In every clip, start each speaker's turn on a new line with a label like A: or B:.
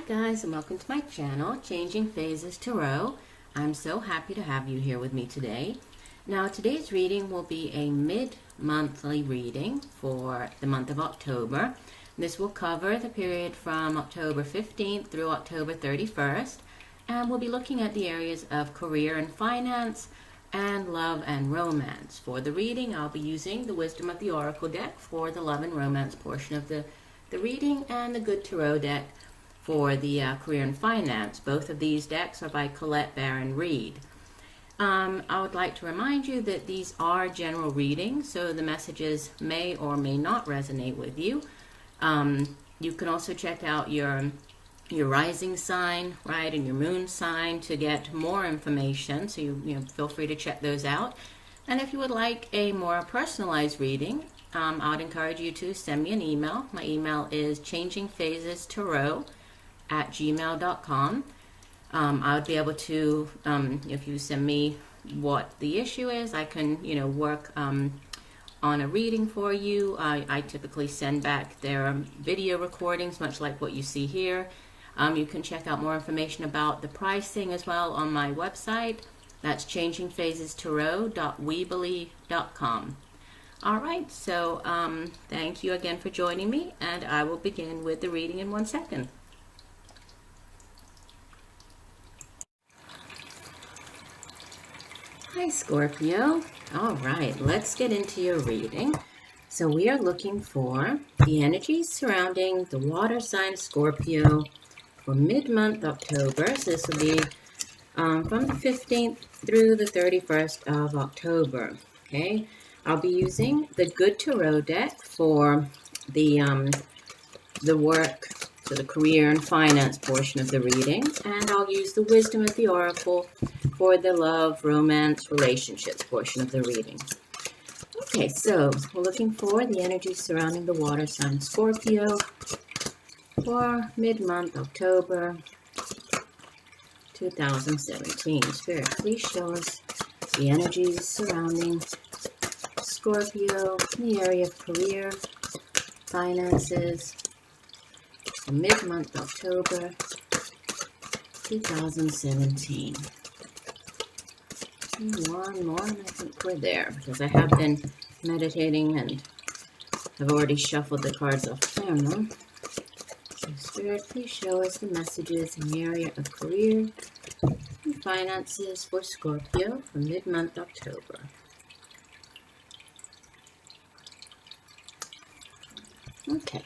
A: guys, and welcome to my channel, Changing Phases Tarot. I'm so happy to have you here with me today. Now, today's reading will be a mid-monthly reading for the month of October. This will cover the period from October 15th through October 31st, and we'll be looking at the areas of career and finance, and love and romance. For the reading, I'll be using the Wisdom of the Oracle deck for the love and romance portion of the reading, and the Good Tarot deck for the career and finance. Both of these decks are by Colette Baron Reed. I would like to remind you that these are general readings, so the messages may or may not resonate with you. You can also check out your rising sign, right, and your moon sign to get more information, so you feel free to check those out. And if you would like a more personalized reading, I would encourage you to send me an email. My email is changingphasestarot@gmail.com. I would be able to, if you send me what the issue is, I can, work on a reading for you. I typically send back their video recordings, much like what you see here. You can check out more information about the pricing as well on my website. That's changingphasestarot.weebly.com. All right, so thank you again for joining me, and I will begin with the reading in 1 second. Hi, Scorpio. All right, let's get into your reading. So we are looking for the energies surrounding the water sign Scorpio for mid-month October. So this will be from the 15th through the 31st of October. Okay, I'll be using the Good Tarot deck for the work, so the career and finance portion of the reading, and I'll use the Wisdom of the Oracle for the love, romance, relationships portion of the reading. Okay, so we're looking for the energies surrounding the water sign Scorpio for mid-month October 2017. Spirit, please show us the energies surrounding Scorpio in the area of career, finances, for mid-month October 2017. One more, and I think we're there, because I have been meditating and have already shuffled the cards off camera. So Spirit, please show us the messages in the area of career and finances for Scorpio for mid-month October. Okay,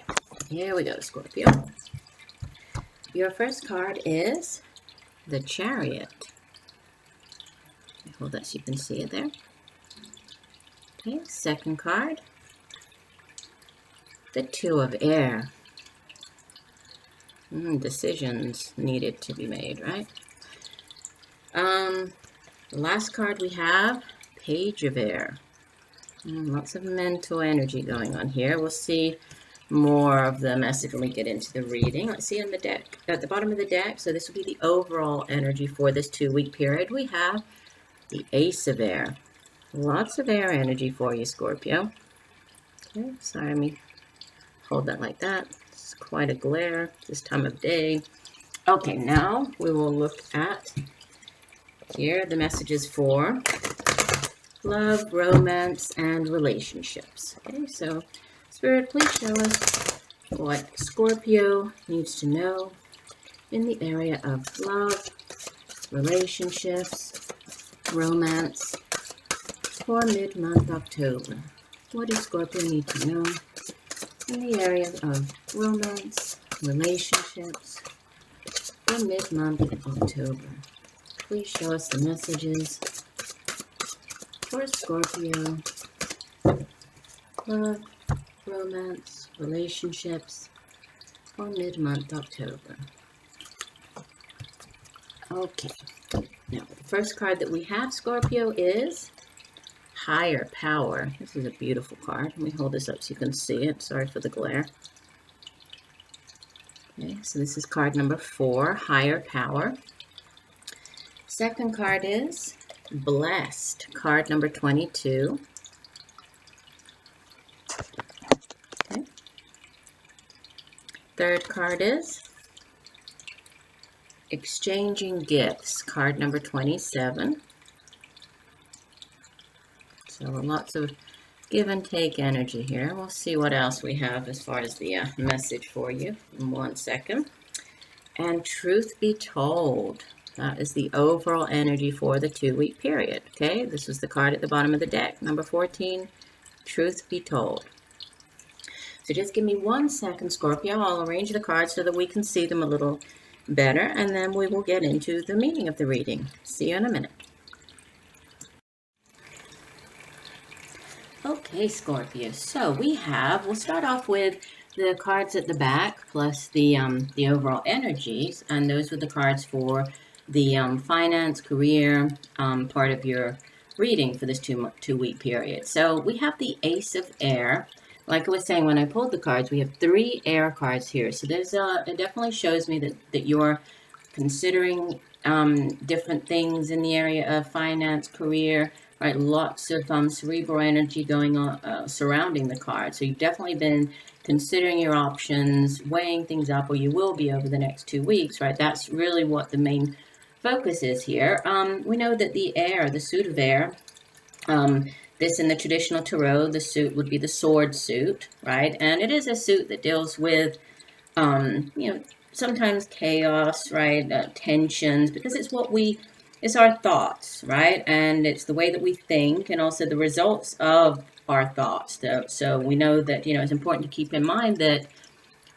A: here we go, Scorpio. Your first card is the Chariot. Hold that so you can see it there. Okay, second card, the Two of Air. Decisions needed to be made, right? The last card we have, Page of Air. Lots of mental energy going on here. We'll see more of the message when we get into the reading. Let's see on the deck, at the bottom of the deck, so this will be the overall energy for this 2-week period. We have the Ace of Air. Lots of air energy for you, Scorpio. Okay, sorry, let me hold that like that. It's quite a glare this time of day. Okay, now we will look at here the messages for love, romance, and relationships. Okay, so Spirit, please show us what Scorpio needs to know in the area of love, relationships, romance for mid-month October. What does Scorpio need to know in the area of romance, relationships for mid-month October? Please show us the messages for Scorpio, love, romance, relationships for mid-month October. Okay, now the first card that we have, Scorpio, is Higher Power. This is a beautiful card. Let me hold this up so you can see it. Sorry for the glare. Okay, so this is card number 4, Higher Power. Second card is Blessed, card number 22. Okay. Third card is Exchanging Gifts, card number 27. So lots of give and take energy here. We'll see what else we have as far as the message for you in 1 second. And truth be told, that is the overall energy for the 2-week period. Okay, this is the card at the bottom of the deck, number 14, truth be told. So just give me 1 second, Scorpio. I'll arrange the cards so that we can see them a little better, and then we will get into the meaning of the reading. See you in a minute. Okay, Scorpio. So we'll start off with the cards at the back plus the overall energies, and those were the cards for the finance, career part of your reading for this two-week period. So we have the Ace of Air. Like I was saying, when I pulled the cards, we have 3 air cards here. So there's it definitely shows me that you're considering different things in the area of finance, career, right? Lots of cerebral energy going on surrounding the card. So you've definitely been considering your options, weighing things up, or you will be over the next 2 weeks, right? That's really what the main focus is here. We know that the air, the suit of air, this in the traditional tarot, the suit would be the sword suit, right? And it is a suit that deals with, sometimes chaos, right? Tensions, because it's our thoughts, right? And it's the way that we think and also the results of our thoughts. So we know that, it's important to keep in mind that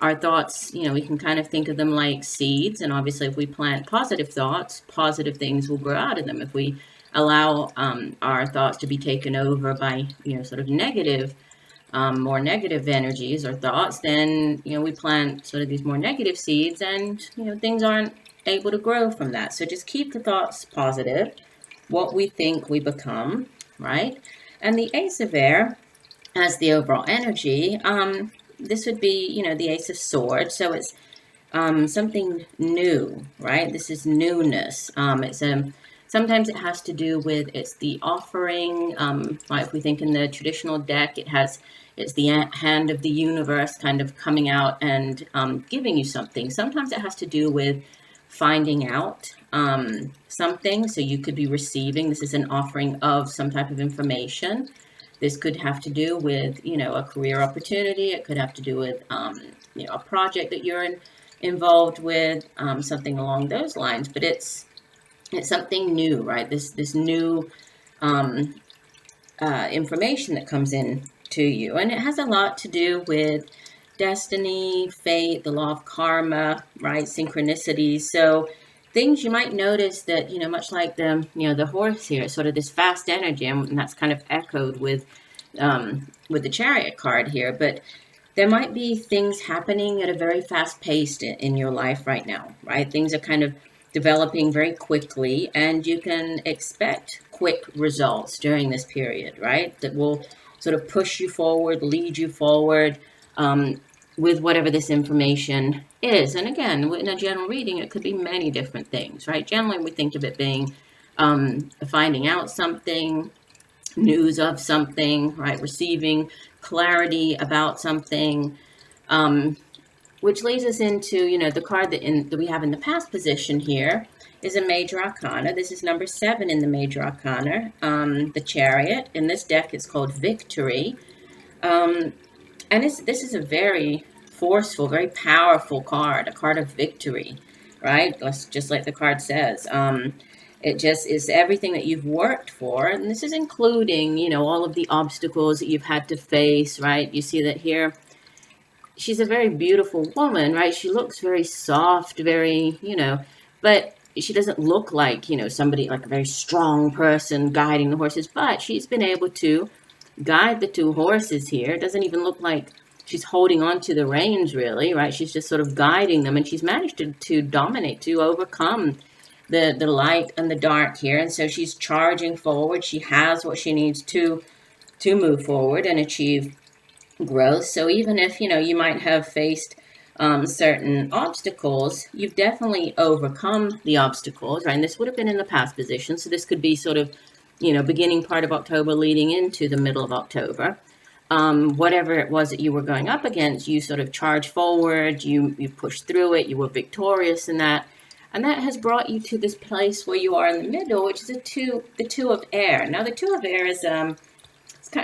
A: our thoughts, we can kind of think of them like seeds. And obviously if we plant positive thoughts, positive things will grow out of them. If we allow our thoughts to be taken over by, sort of negative, more negative energies or thoughts, then, we plant sort of these more negative seeds and, things aren't able to grow from that. So just keep the thoughts positive. What we think we become, right? And the Ace of Air as the overall energy, this would be, the Ace of Swords. So it's something new, right? This is newness. Sometimes it has to do with, it's the offering, like if we think in the traditional deck, it's the hand of the universe kind of coming out and giving you something. Sometimes it has to do with finding out something. So you could be receiving, this is an offering of some type of information. This could have to do with, a career opportunity. It could have to do with, a project that you're involved with, something along those lines. But it's something new, right? This new information that comes in to you. And it has a lot to do with destiny, fate, the law of karma, right? Synchronicities. So things you might notice that, much like the horse here, sort of this fast energy, and that's kind of echoed with the Chariot card here. But there might be things happening at a very fast pace in your life right now, right? Things are kind of developing very quickly, and you can expect quick results during this period, right? That will sort of push you forward, lead you forward with whatever this information is. And again, in a general reading, it could be many different things, right? Generally, we think of it being finding out something, news of something, right? Receiving clarity about something, which leads us into, the card that we have in the past position here is a Major Arcana. This is number 7 in the Major Arcana, the Chariot. In this deck, it's called Victory. And this is a very forceful, very powerful card, a card of victory, right? Just like the card says. It just is everything that you've worked for. And this is including, all of the obstacles that you've had to face, right? You see that here. She's a very beautiful woman, right? She looks very soft, very, but she doesn't look like, somebody like a very strong person guiding the horses, but she's been able to guide the 2 horses here. It doesn't even look like she's holding on to the reins really, right? She's just sort of guiding them, and she's managed to dominate, to overcome the light and the dark here. And so she's charging forward. She has what she needs to move forward and achieve growth. So even if, you might have faced certain obstacles, you've definitely overcome the obstacles, right? And this would have been in the past position. So this could be sort of, beginning part of October leading into the middle of October. Whatever it was that you were going up against, you sort of charged forward, you pushed through it, you were victorious in that. And that has brought you to this place where you are in the middle, which is the two of air. Now, the two of air is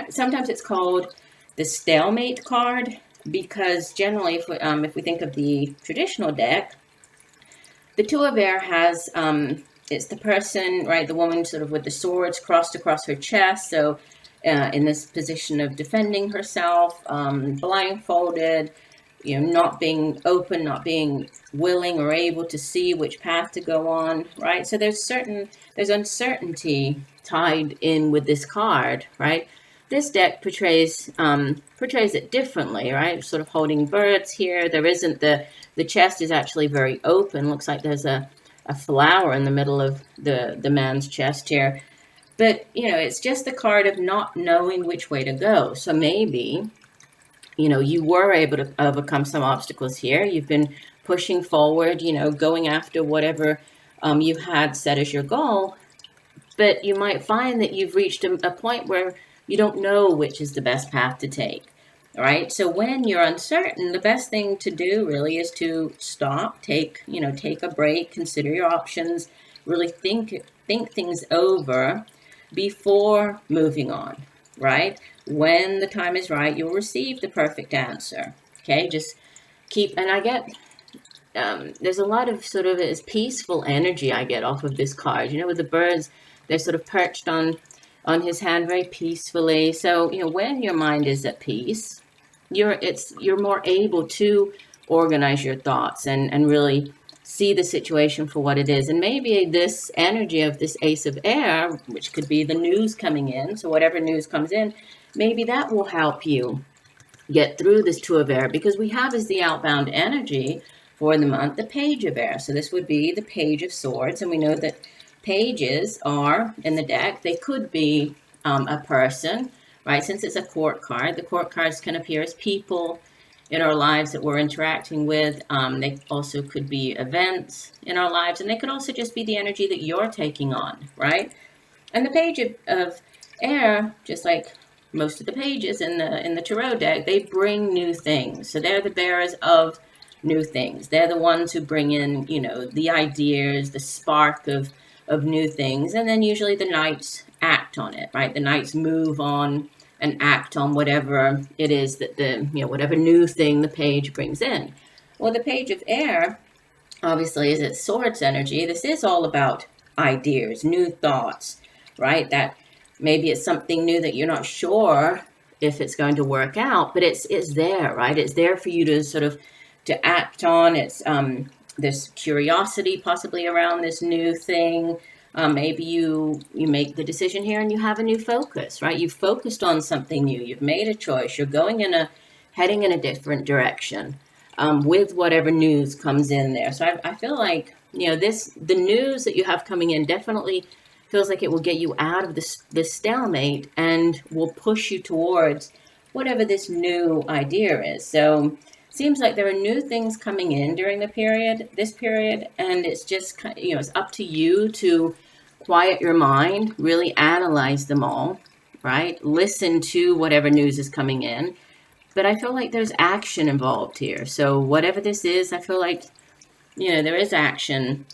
A: sometimes it's called the stalemate card, because generally, if we think of the traditional deck, the two of air has it's the person, right, the woman sort of with the swords crossed across her chest, so in this position of defending herself, blindfolded, not being open, not being willing or able to see which path to go on, right? So there's uncertainty tied in with this card, right? This deck portrays it differently, right? Sort of holding birds here. There isn't the chest is actually very open. Looks like there's a flower in the middle of the man's chest here. But, it's just the card of not knowing which way to go. So maybe, you were able to overcome some obstacles here. You've been pushing forward, going after whatever you had set as your goal. But you might find that you've reached a point where you don't know which is the best path to take. All right. So when you're uncertain, the best thing to do really is to stop, take a break, consider your options, really think things over before moving on, right? When the time is right, you'll receive the perfect answer. Okay. Just and I get, there's a lot of sort of this peaceful energy I get off of this card, with the birds, they're sort of perched on his hand very peacefully. So, when your mind is at peace, you're more able to organize your thoughts and really see the situation for what it is. And maybe this energy of this Ace of Air, which could be the news coming in, so whatever news comes in, maybe that will help you get through this Two of Air, because we have as the outbound energy for the month the Page of Air. So this would be the Page of Swords, and we know that pages are in the deck. They could be a person, right? Since it's a court card, the court cards can appear as people in our lives that we're interacting with. They also could be events in our lives, and they could also just be the energy that you're taking on, right? And the Page of Air, just like most of the pages in the tarot deck, they bring new things. So they're the bearers of new things. They're the ones who bring in, the ideas, the spark of new things. And then usually the knights act on it, right? The knights move on and act on whatever it is that whatever new thing the page brings in. Well, the Page of Air, obviously, is its swords energy. This is all about ideas, new thoughts, right? That maybe it's something new that you're not sure if it's going to work out, but it's there, right? It's there for you to sort of to act on. It's this curiosity possibly around this new thing. Maybe you make the decision here and you have a new focus, right? You've focused on something new. You've made a choice. You're heading in a different direction with whatever news comes in there. So I feel like, the news that you have coming in definitely feels like it will get you out of this stalemate and will push you towards whatever this new idea is. So seems like there are new things coming in during this period, and it's just, it's up to you to quiet your mind, really analyze them all, right? Listen to whatever news is coming in. But I feel like there's action involved here. So whatever this is, I feel like, there is action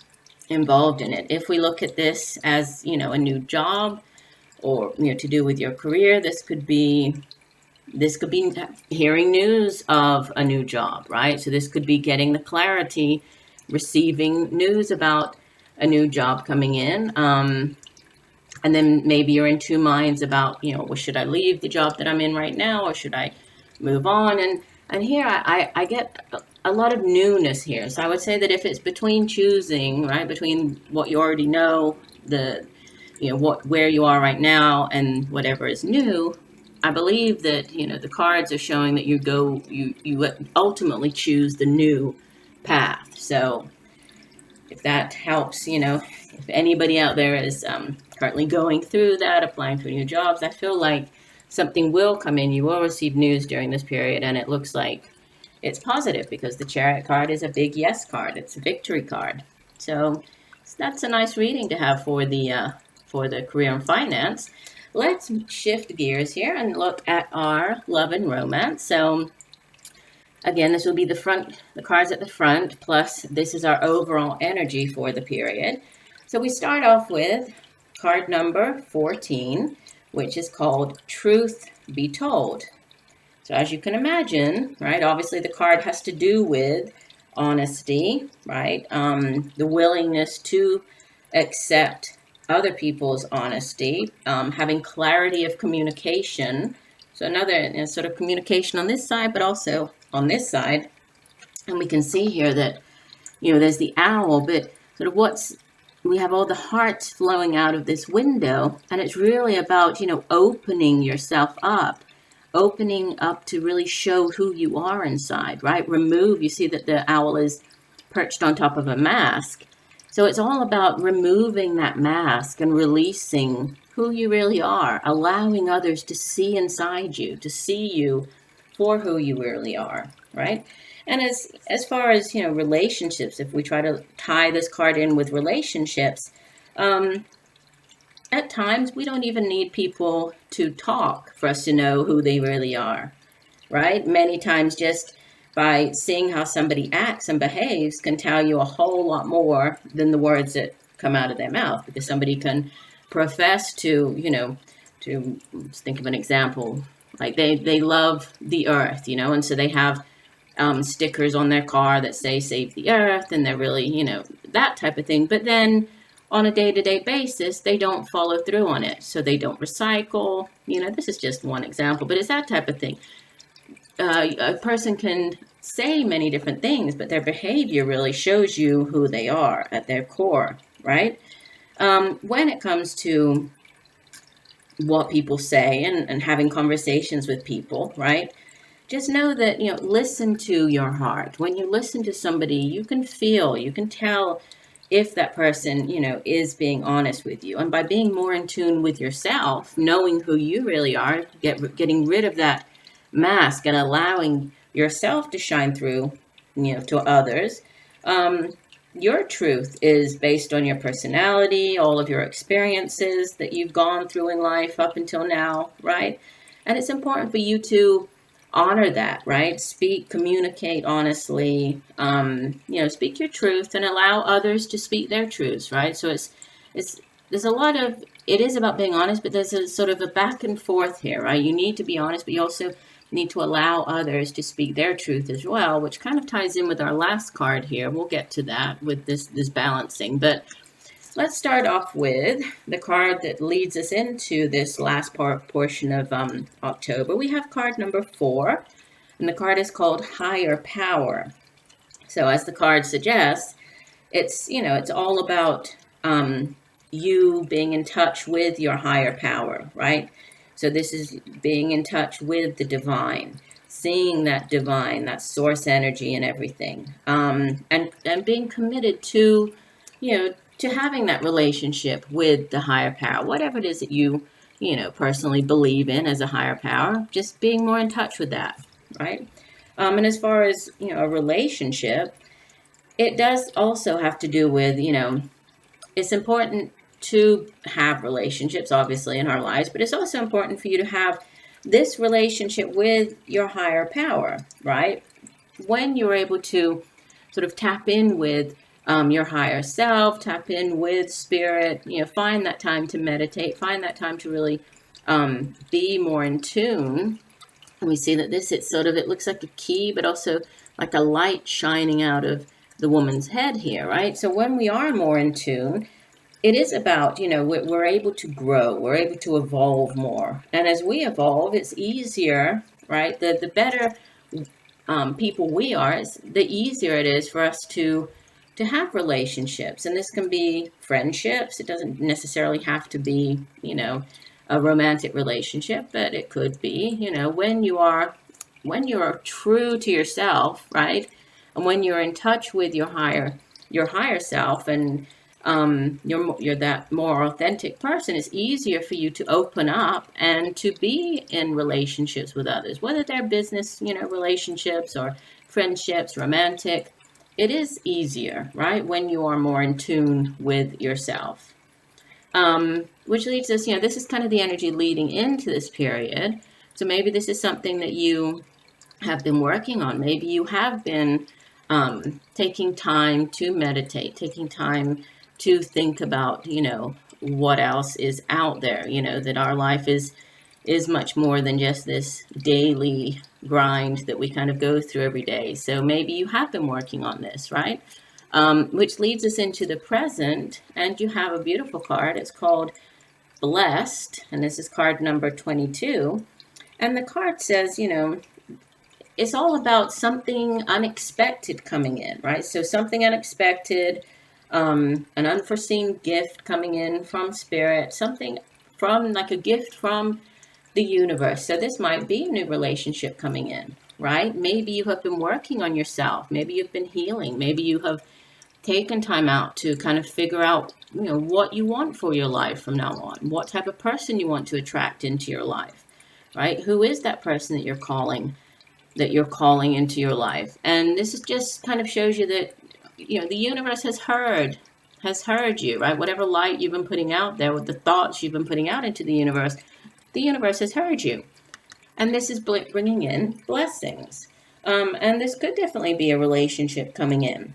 A: involved in it. If we look at this as, a new job or, to do with your career, this could be hearing news of a new job, right? So this could be getting the clarity, receiving news about a new job coming in. And then maybe you're in two minds about, well, should I leave the job that I'm in right now, or should I move on? And here I get a lot of newness here. So I would say that if it's between choosing, right, between what you already know, where you are right now and whatever is new, I believe that, the cards are showing that you ultimately choose the new path. So if that helps, if anybody out there is currently going through that, applying for new jobs, I feel like something will come in. You will receive news during this period, and it looks like it's positive because the Chariot card is a big yes card. It's a victory card. So that's a nice reading to have for the career and finance. Let's shift gears here and look at our love and romance. So Again, this will be the cards at the front, plus this is our overall energy for the period. So we start off with card number 14, which is called Truth Be Told. So as you can imagine, right, obviously the card has to do with honesty, right? The willingness to accept other people's honesty, having clarity of communication. So another sort of communication on this side, but also on this side. And we can see here that, there's the owl, but sort of we have all the hearts flowing out of this window. And it's really about, opening yourself up, opening up to really show who you are inside, right? You see that the owl is perched on top of a mask. So it's all about removing that mask and releasing who you really are, allowing others to see inside you, to see you for who you really are, right? And as far as, relationships, if we try to tie this card in with relationships, at times we don't even need people to talk for us to know who they really are, right? Many times just by seeing how somebody acts and behaves can tell you a whole lot more than the words that come out of their mouth, because somebody can profess to, let's think of an example, like they love the earth, and so they have stickers on their car that say save the earth, and they're really, that type of thing. But then on a day-to-day basis, they don't follow through on it. So they don't recycle, this is just one example, but it's that type of thing. A person can say many different things, but their behavior really shows you who they are at their core, right? When it comes to what people say and having conversations with people, right? Just know that, listen to your heart. When you listen to somebody, you can tell if that person, is being honest with you. And by being more in tune with yourself, knowing who you really are, getting rid of that mask and allowing yourself to shine through, to others. Your truth is based on your personality, all of your experiences that you've gone through in life up until now, right? And it's important for you to honor that, right? Communicate honestly, speak your truth and allow others to speak their truths, right? So there's a lot of, it is about being honest, but there's a sort of a back and forth here, right? You need to be honest, but you also need to allow others to speak their truth as well, which kind of ties in with our last card here. We'll get to that with this balancing, but let's start off with the card that leads us into this last portion of October. We have card number 4, and the card is called Higher Power. So as the card suggests, it's all about you being in touch with your higher power, right? So this is being in touch with the divine, seeing that divine, that source energy and everything, and being committed to, to having that relationship with the higher power, whatever it is that you personally believe in as a higher power, just being more in touch with that, right? And as far as, a relationship, it does also have to do with, it's important to have relationships, obviously, in our lives, but it's also important for you to have this relationship with your higher power, right? When you're able to sort of tap in with your higher self, tap in with spirit, find that time to meditate, find that time to really be more in tune. And we see that it looks like a key, but also like a light shining out of the woman's head here, right? So when we are more in tune, it is about, we're able to grow, we're able to evolve more. And as we evolve, it's easier, right? The better people we are, the easier it is for us to have relationships. And this can be friendships. It doesn't necessarily have to be, a romantic relationship, but it could be, when you are true to yourself, right? And when you're in touch with your higher self, and you're that more authentic person, it's easier for you to open up and to be in relationships with others, whether they're business, relationships or friendships, romantic. It is easier, right, when you are more in tune with yourself. Which leads us, this is kind of the energy leading into this period. So maybe this is something that you have been working on. Maybe you have been taking time to meditate, taking time to think about, what else is out there, that our life is much more than just this daily grind that we kind of go through every day. So maybe you have been working on this, right? Which leads us into the present, and you have a beautiful card. It's called Blessed, and this is card number 22. And the card says, it's all about something unexpected coming in, right? So something unexpected, an unforeseen gift coming in from spirit, something from like a gift from the universe. So this might be a new relationship coming in, right? Maybe you have been working on yourself. Maybe you've been healing. Maybe you have taken time out to kind of figure out, what you want for your life from now on, what type of person you want to attract into your life, right? Who is that person that you're calling into your life? And this is just kind of shows you that, the universe has heard you, right? Whatever light you've been putting out there, with the thoughts you've been putting out into the universe has heard you. And this is bringing in blessings. And this could definitely be a relationship coming in,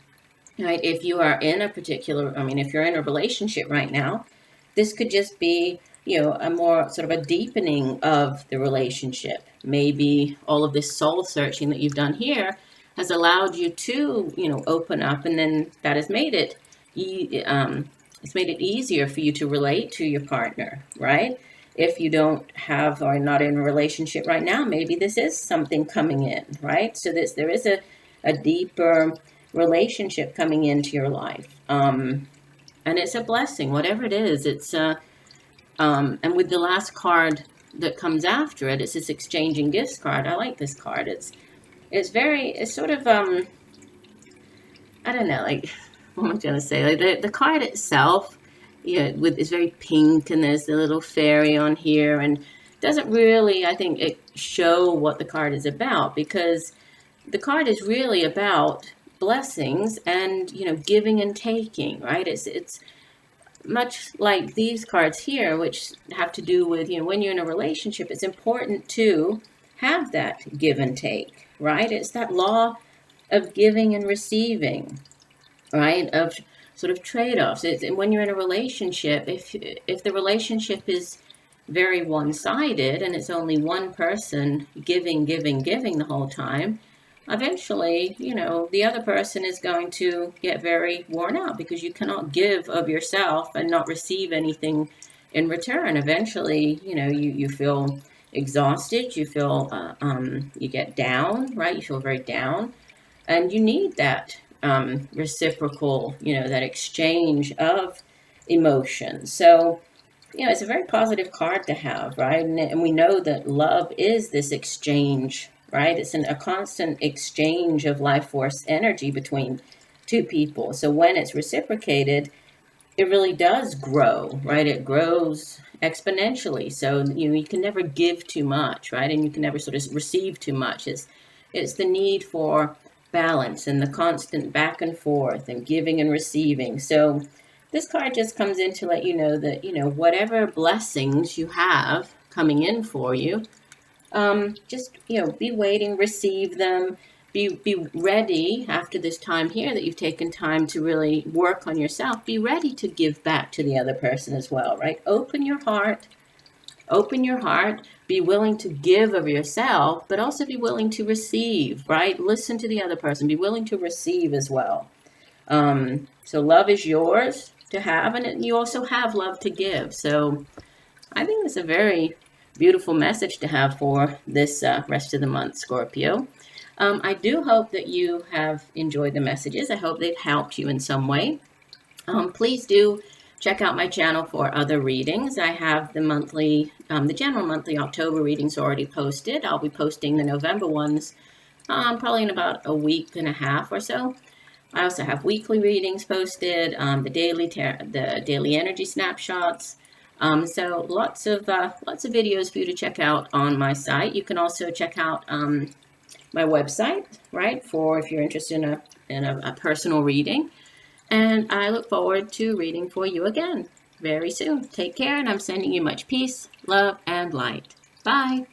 A: right? If you are in if you're in a relationship right now, this could just be, a more sort of a deepening of the relationship. Maybe all of this soul searching that you've done here has allowed you to, open up, and then that has made it, it's made it easier for you to relate to your partner, right? If you don't have or not in a relationship right now, maybe this is something coming in, right? So there is a deeper relationship coming into your life. And it's a blessing, whatever it is. It's and with the last card that comes after it, it's this exchanging gifts card. I like this card. It's sort of I don't know, like, what am I going to say? Like the card itself, it's very pink, and there's the little fairy on here, and doesn't really, I think, it show what the card is about, because the card is really about blessings and, giving and taking, right? It's much like these cards here, which have to do with, when you're in a relationship, it's important to have that give and take, right? It's that law of giving and receiving, right? Of sort of trade-offs. When you're in a relationship, if the relationship is very one-sided and it's only one person giving the whole time, eventually, the other person is going to get very worn out, because you cannot give of yourself and not receive anything in return. Eventually, you feel exhausted, you feel, you get down, right? You feel very down, and you need that reciprocal, that exchange of emotion. So, it's a very positive card to have, right? And we know that love is this exchange, right? It's a constant exchange of life force energy between two people. So when it's reciprocated, it really does grow, right? It grows exponentially. So, you can never give too much, right? And you can never sort of receive too much. It's the need for balance and the constant back and forth and giving and receiving. So this card just comes in to let you know that, whatever blessings you have coming in for you, just, be waiting, receive them, be ready after this time here that you've taken time to really work on yourself. Be ready to give back to the other person as well, right? Open your heart, be willing to give of yourself, but also be willing to receive, right? Listen to the other person, be willing to receive as well. So love is yours to have, and you also have love to give. So I think it's a very beautiful message to have for this rest of the month, Scorpio. I do hope that you have enjoyed the messages. I hope they've helped you in some way. Please do check out my channel for other readings. I have the general monthly October readings already posted. I'll be posting the November ones probably in about a week and a half or so. I also have weekly readings posted, the daily energy snapshots. So lots of videos for you to check out on my site. You can also check out my website, right, for if you're interested in a personal reading. And I look forward to reading for you again very soon. Take care, and I'm sending you much peace, love, and light. Bye.